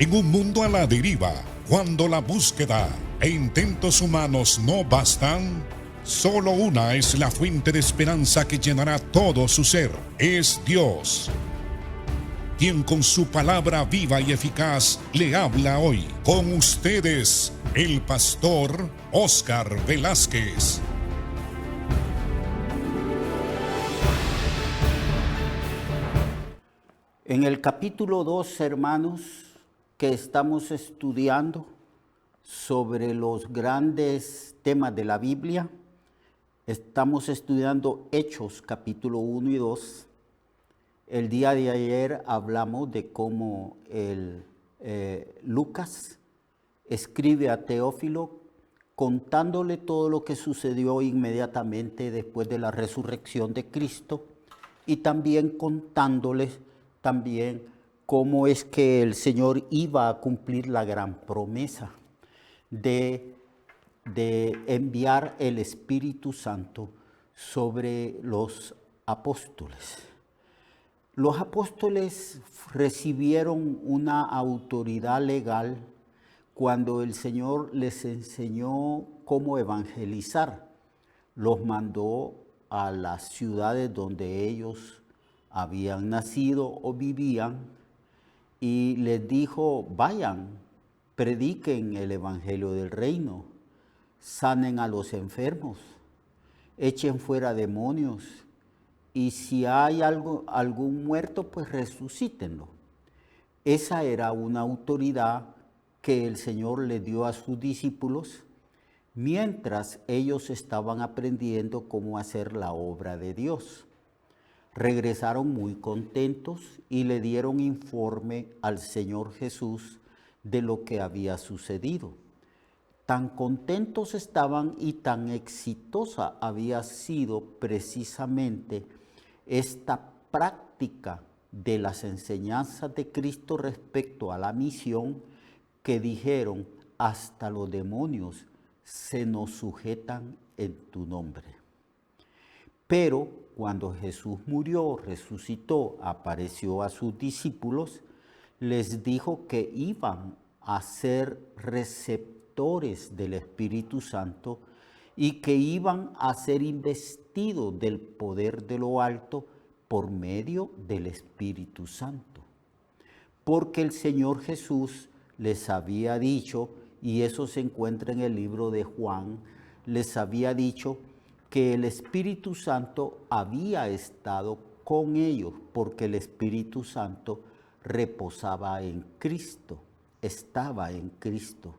En un mundo a la deriva, cuando la búsqueda e intentos humanos no bastan, solo una es la fuente de esperanza que llenará todo su ser. Es Dios, quien con su palabra viva y eficaz le habla hoy. Con ustedes, el pastor Óscar Velázquez. En el capítulo 2, hermanos, que estamos estudiando sobre los grandes temas de la Biblia, estamos estudiando Hechos capítulo 1 y 2. El día de ayer hablamos de cómo Lucas escribe a Teófilo contándole todo lo que sucedió inmediatamente después de la resurrección de Cristo y también contándoles cómo es que el Señor iba a cumplir la gran promesa de enviar el Espíritu Santo sobre los apóstoles. Los apóstoles recibieron una autoridad legal cuando el Señor les enseñó cómo evangelizar. Los mandó a las ciudades donde ellos habían nacido o vivían y les dijo: vayan, prediquen el evangelio del reino, sanen a los enfermos, echen fuera demonios, y si hay algún muerto, pues resucítenlo. Esa era una autoridad que el Señor le dio a sus discípulos mientras ellos estaban aprendiendo cómo hacer la obra de Dios. Regresaron muy contentos y le dieron informe al Señor Jesús de lo que había sucedido. Tan contentos estaban y tan exitosa había sido precisamente esta práctica de las enseñanzas de Cristo respecto a la misión, que dijeron: hasta los demonios se nos sujetan en tu nombre. Pero cuando Jesús murió, resucitó, apareció a sus discípulos, les dijo que iban a ser receptores del Espíritu Santo y que iban a ser investidos del poder de lo alto por medio del Espíritu Santo. Porque el Señor Jesús les había dicho, y eso se encuentra en el libro de Juan, les había dicho que el Espíritu Santo había estado con ellos, porque el Espíritu Santo reposaba en Cristo, estaba en Cristo.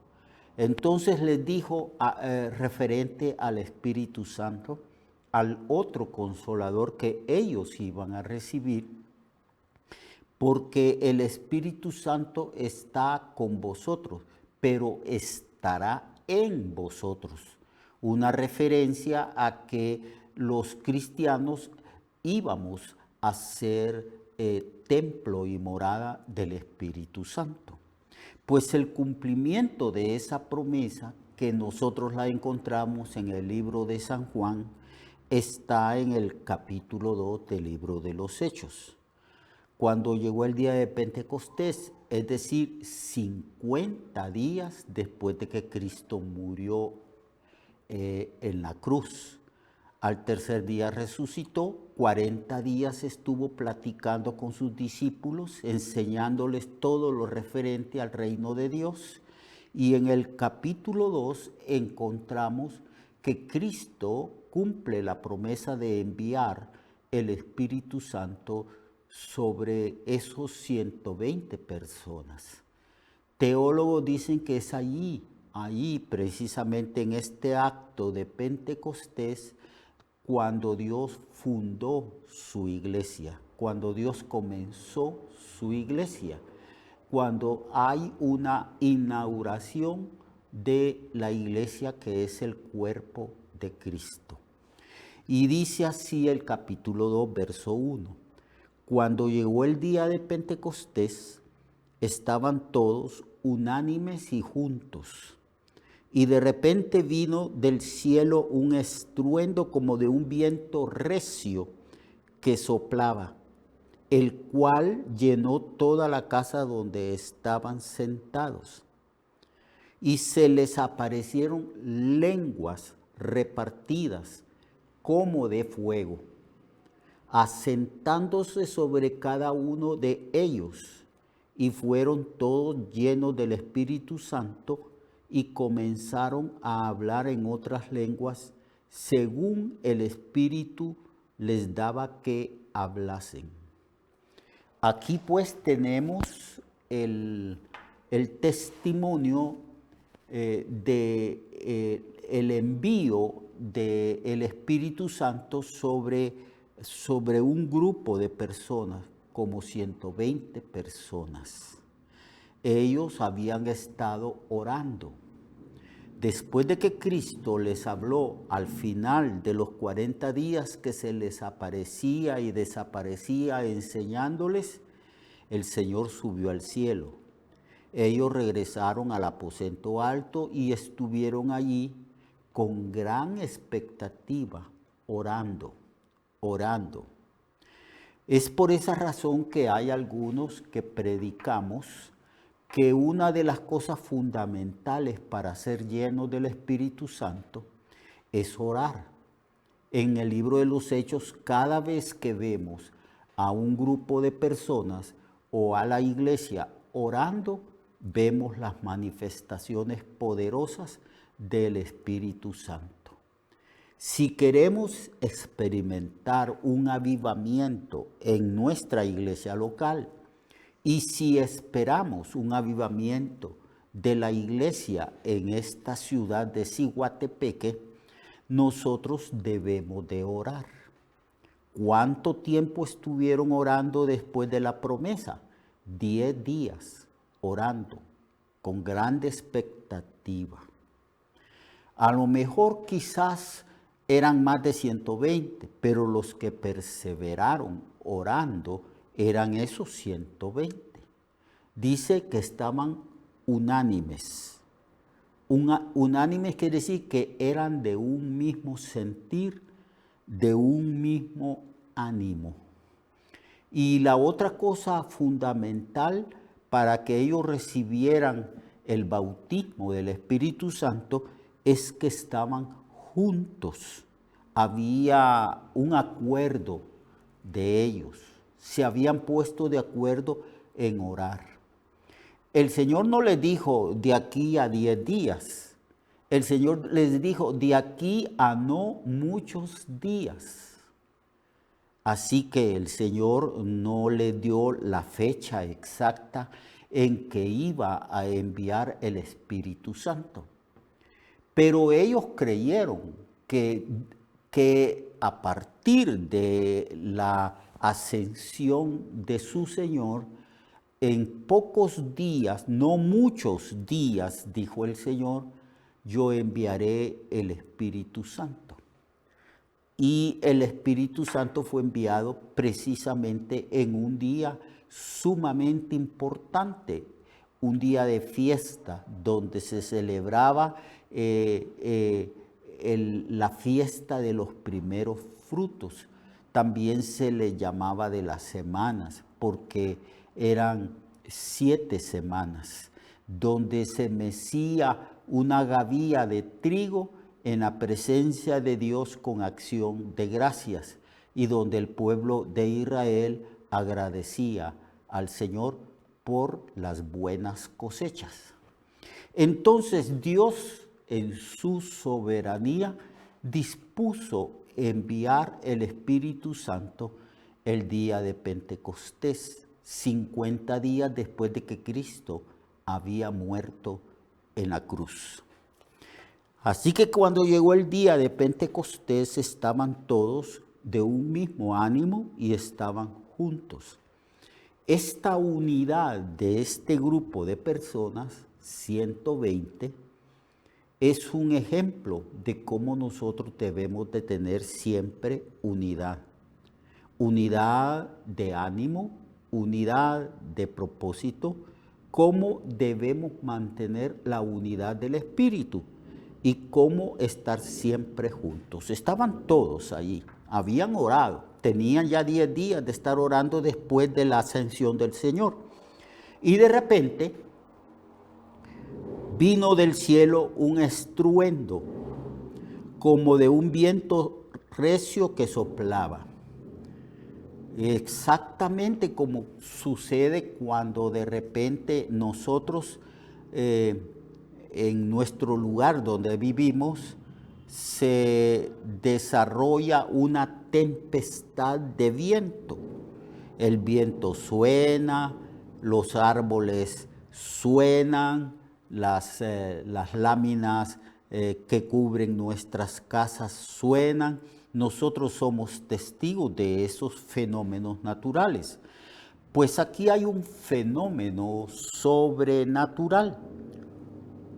Entonces les dijo referente al Espíritu Santo, al otro consolador que ellos iban a recibir, porque el Espíritu Santo está con vosotros, pero estará en vosotros. Una referencia a que los cristianos íbamos a ser templo y morada del Espíritu Santo. Pues el cumplimiento de esa promesa, que nosotros la encontramos en el libro de San Juan, está en el capítulo 2 del libro de los Hechos. Cuando llegó el día de Pentecostés, es decir, 50 días después de que Cristo murió en la cruz. Al tercer día resucitó, 40 días estuvo platicando con sus discípulos, enseñándoles todo lo referente al reino de Dios. Y en el capítulo 2 encontramos que Cristo cumple la promesa de enviar el Espíritu Santo sobre esos 120 personas. Teólogos dicen que es allí precisamente en este acto de Pentecostés, cuando Dios fundó su iglesia, cuando Dios comenzó su iglesia, cuando hay una inauguración de la iglesia, que es el cuerpo de Cristo. Y dice así el capítulo 2, verso 1. Cuando llegó el día de Pentecostés, estaban todos unánimes y juntos. Y de repente vino del cielo un estruendo como de un viento recio que soplaba, el cual llenó toda la casa donde estaban sentados. Y se les aparecieron lenguas repartidas como de fuego, asentándose sobre cada uno de ellos, y fueron todos llenos del Espíritu Santo y comenzaron a hablar en otras lenguas según el Espíritu les daba que hablasen. Aquí pues tenemos el testimonio el envío del Espíritu Santo sobre un grupo de personas, como 120 personas. Ellos habían estado orando. Después de que Cristo les habló al final de los 40 días que se les aparecía y desaparecía enseñándoles, el Señor subió al cielo. Ellos regresaron al aposento alto y estuvieron allí con gran expectativa, orando. Es por esa razón que hay algunos que predicamos que una de las cosas fundamentales para ser llenos del Espíritu Santo es orar. En el libro de los Hechos, cada vez que vemos a un grupo de personas o a la iglesia orando, vemos las manifestaciones poderosas del Espíritu Santo. Si queremos experimentar un avivamiento en nuestra iglesia local, y si esperamos un avivamiento de la iglesia en esta ciudad de Ciguatepeque, nosotros debemos de orar. ¿Cuánto tiempo estuvieron orando después de la promesa? 10 días orando, con grande expectativa. A lo mejor quizás eran más de 120, pero los que perseveraron orando eran esos 120. Dice que estaban unánimes. Unánimes quiere decir que eran de un mismo sentir, de un mismo ánimo. Y la otra cosa fundamental para que ellos recibieran el bautismo del Espíritu Santo es que estaban juntos. Había un acuerdo de ellos. Se habían puesto de acuerdo en orar. El Señor no les dijo de aquí a 10 días. El Señor les dijo de aquí a no muchos días. Así que el Señor no les dio la fecha exacta en que iba a enviar el Espíritu Santo. Pero ellos creyeron que a partir de la ascensión de su Señor, en pocos días, no muchos días, dijo el Señor, yo enviaré el Espíritu Santo. Y el Espíritu Santo fue enviado precisamente en un día sumamente importante, un día de fiesta donde se celebraba la fiesta de los primeros frutos. También se le llamaba de las semanas, porque eran 7 semanas, donde se mecía una gavilla de trigo en la presencia de Dios con acción de gracias, y donde el pueblo de Israel agradecía al Señor por las buenas cosechas. Entonces Dios, en su soberanía, dispuso enviar el Espíritu Santo el día de Pentecostés, 50 días después de que Cristo había muerto en la cruz. Así que cuando llegó el día de Pentecostés, estaban todos de un mismo ánimo y estaban juntos. Esta unidad de este grupo de personas, 120, es un ejemplo de cómo nosotros debemos de tener siempre unidad. Unidad de ánimo, unidad de propósito, cómo debemos mantener la unidad del Espíritu y cómo estar siempre juntos. Estaban todos allí, habían orado, tenían ya 10 días de estar orando después de la ascensión del Señor. Y de repente vino del cielo un estruendo, como de un viento recio que soplaba. Exactamente como sucede cuando de repente nosotros en nuestro lugar donde vivimos se desarrolla una tempestad de viento. El viento suena, los árboles suenan, las láminas que cubren nuestras casas suenan. Nosotros somos testigos de esos fenómenos naturales. Pues aquí hay un fenómeno sobrenatural.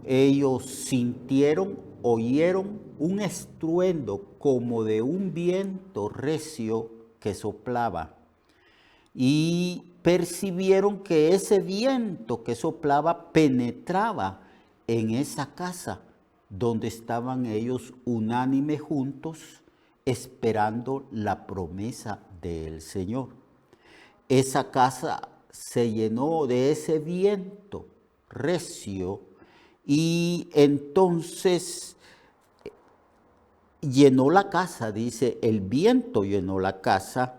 Ellos sintieron, oyeron un estruendo como de un viento recio que soplaba. Y percibieron que ese viento que soplaba penetraba en esa casa donde estaban ellos unánime juntos, esperando la promesa del Señor. Esa casa se llenó de ese viento recio y entonces llenó la casa, dice, el viento llenó la casa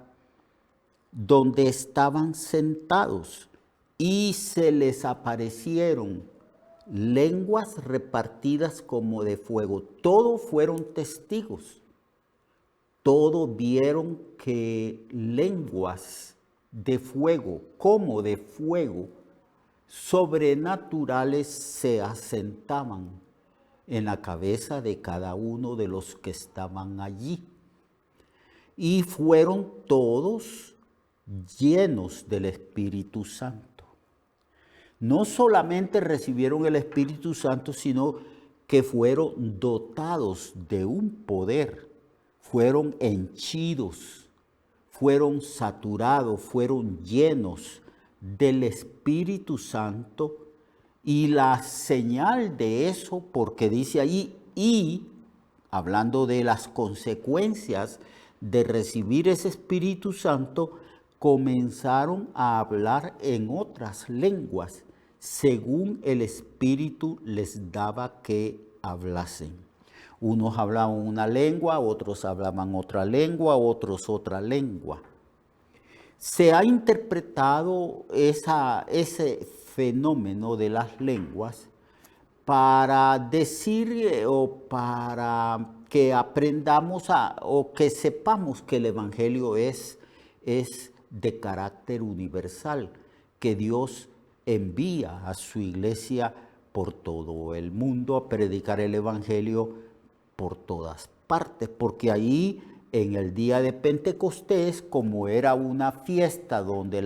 donde estaban sentados y se les aparecieron lenguas repartidas como de fuego. Todos fueron testigos. Todos vieron que lenguas de fuego, como de fuego, sobrenaturales se asentaban en la cabeza de cada uno de los que estaban allí. Y fueron todos llenos del Espíritu Santo. No solamente recibieron el Espíritu Santo, sino que fueron dotados de un poder. Fueron henchidos, fueron saturados, fueron llenos del Espíritu Santo. Y la señal de eso, porque dice ahí, y hablando de las consecuencias de recibir ese Espíritu Santo, comenzaron a hablar en otras lenguas, según el Espíritu les daba que hablasen. Unos hablaban una lengua, otros hablaban otra lengua, otros otra lengua. Se ha interpretado ese fenómeno de las lenguas para decir o para que aprendamos o que sepamos que el Evangelio es de carácter universal, que Dios envía a su iglesia por todo el mundo a predicar el Evangelio por todas partes, porque ahí en el día de Pentecostés, como era una fiesta donde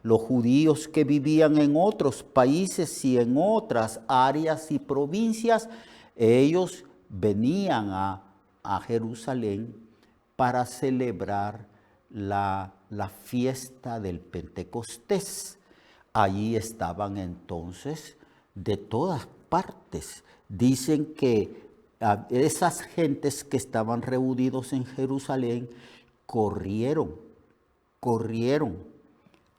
los judíos que vivían en otros países y en otras áreas y provincias, ellos venían a Jerusalén para celebrar la fiesta del Pentecostés. Allí estaban entonces de todas partes. Dicen que esas gentes que estaban reunidos en Jerusalén corrieron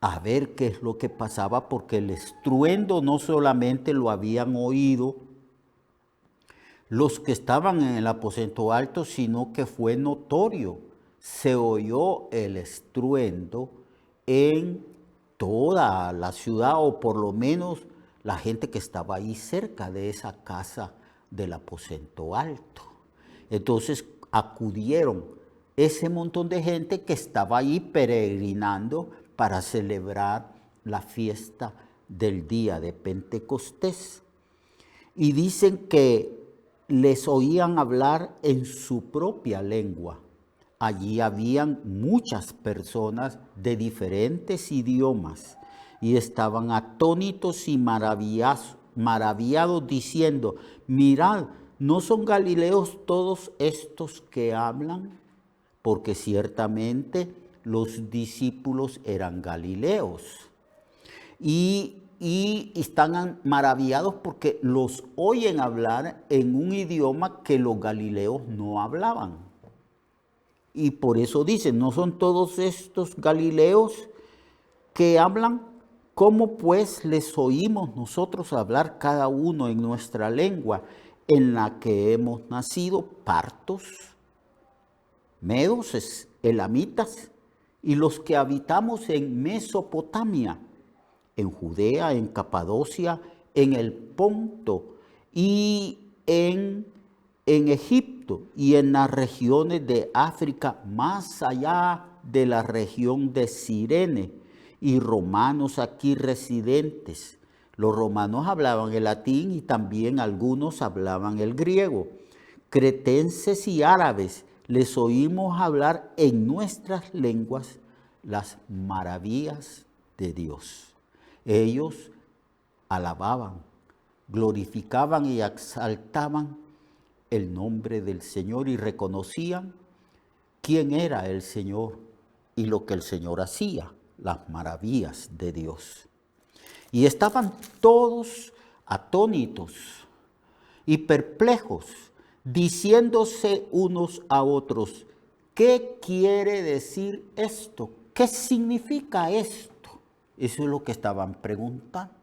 a ver qué es lo que pasaba, porque el estruendo no solamente lo habían oído los que estaban en el aposento alto, sino que fue notorio. Se oyó el estruendo en toda la ciudad, o por lo menos la gente que estaba ahí cerca de esa casa del aposento alto. Entonces acudieron ese montón de gente que estaba ahí peregrinando para celebrar la fiesta del día de Pentecostés. Y dicen que les oían hablar en su propia lengua. Allí habían muchas personas de diferentes idiomas y estaban atónitos y maravillados diciendo: mirad, ¿no son galileos todos estos que hablan? Porque ciertamente los discípulos eran galileos. Y están maravillados porque los oyen hablar en un idioma que los galileos no hablaban. Y por eso dicen, ¿no son todos estos galileos que hablan? ¿Cómo pues les oímos nosotros hablar cada uno en nuestra lengua en la que hemos nacido? Partos, medos, elamitas, y los que habitamos en Mesopotamia, en Judea, en Capadocia, en el Ponto y en Egipto y en las regiones de África, más allá de la región de Cirene, y romanos aquí residentes. Los romanos hablaban el latín y también algunos hablaban el griego. Cretenses y árabes, les oímos hablar en nuestras lenguas las maravillas de Dios. Ellos alababan, glorificaban y exaltaban el nombre del Señor y reconocían quién era el Señor y lo que el Señor hacía, las maravillas de Dios. Y estaban todos atónitos y perplejos, diciéndose unos a otros, ¿qué quiere decir esto? ¿Qué significa esto? Eso es lo que estaban preguntando.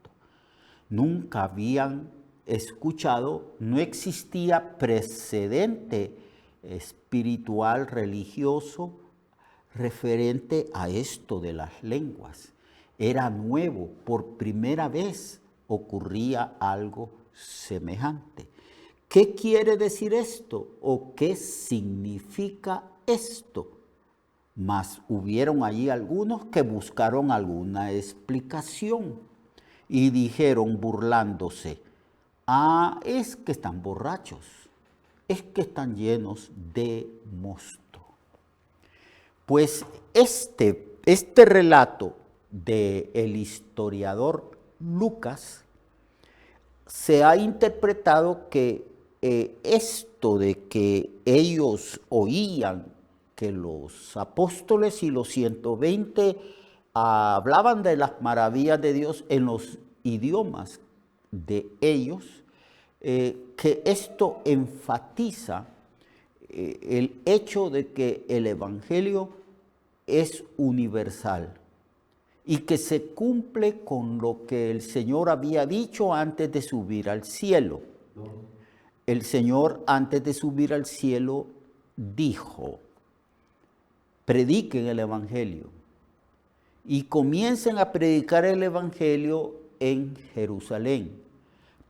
Nunca habían escuchado, no existía precedente espiritual, religioso, referente a esto de las lenguas. Era nuevo, por primera vez ocurría algo semejante. ¿Qué quiere decir esto? ¿O qué significa esto? Mas hubieron allí algunos que buscaron alguna explicación y dijeron burlándose, es que están borrachos, es que están llenos de mosto. Pues este relato del historiador Lucas se ha interpretado que esto de que ellos oían que los apóstoles y los 120 hablaban de las maravillas de Dios en los idiomas de ellos, que esto enfatiza el hecho de que el Evangelio es universal y que se cumple con lo que el Señor había dicho antes de subir al cielo. El Señor antes de subir al cielo dijo, prediquen el Evangelio y comiencen a predicar el Evangelio en Jerusalén.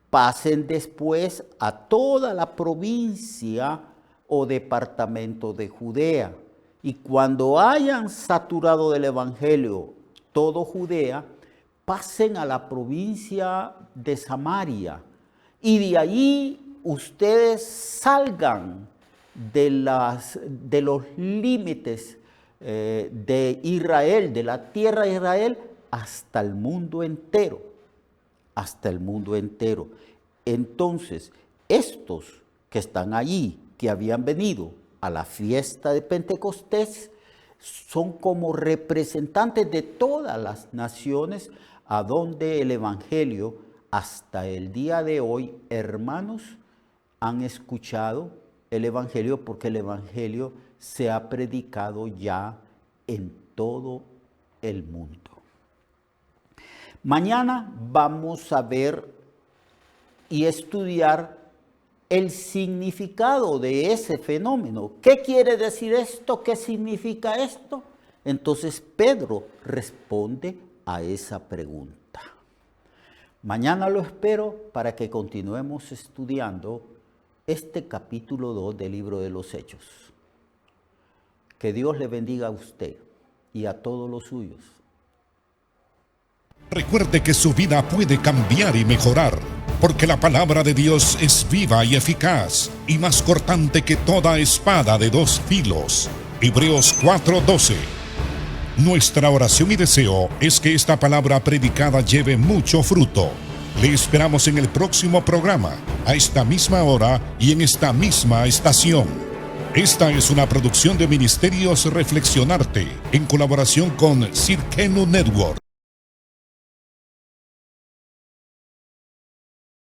Pasen después a toda la provincia o departamento de Judea. Y cuando hayan saturado del Evangelio todo Judea, pasen a la provincia de Samaria. Y de allí ustedes salgan de los límites de Israel, de la tierra de Israel, hasta el mundo entero. Hasta el mundo entero. Entonces, estos que están allí, que habían venido a la fiesta de Pentecostés, son como representantes de todas las naciones a donde el Evangelio, hasta el día de hoy, hermanos, han escuchado el Evangelio, porque el Evangelio se ha predicado ya en todo el mundo. Mañana vamos a ver y estudiar el significado de ese fenómeno. ¿Qué quiere decir esto? ¿Qué significa esto? Entonces Pedro responde a esa pregunta. Mañana lo espero para que continuemos estudiando este capítulo 2 del libro de los Hechos. Que Dios le bendiga a usted y a todos los suyos. Recuerde que su vida puede cambiar y mejorar, porque la palabra de Dios es viva y eficaz, y más cortante que toda espada de dos filos. Hebreos 4:12. Nuestra oración y deseo es que esta palabra predicada lleve mucho fruto. Le esperamos en el próximo programa, a esta misma hora y en esta misma estación. Esta es una producción de Ministerios Reflexionarte, en colaboración con Cirkenu Network.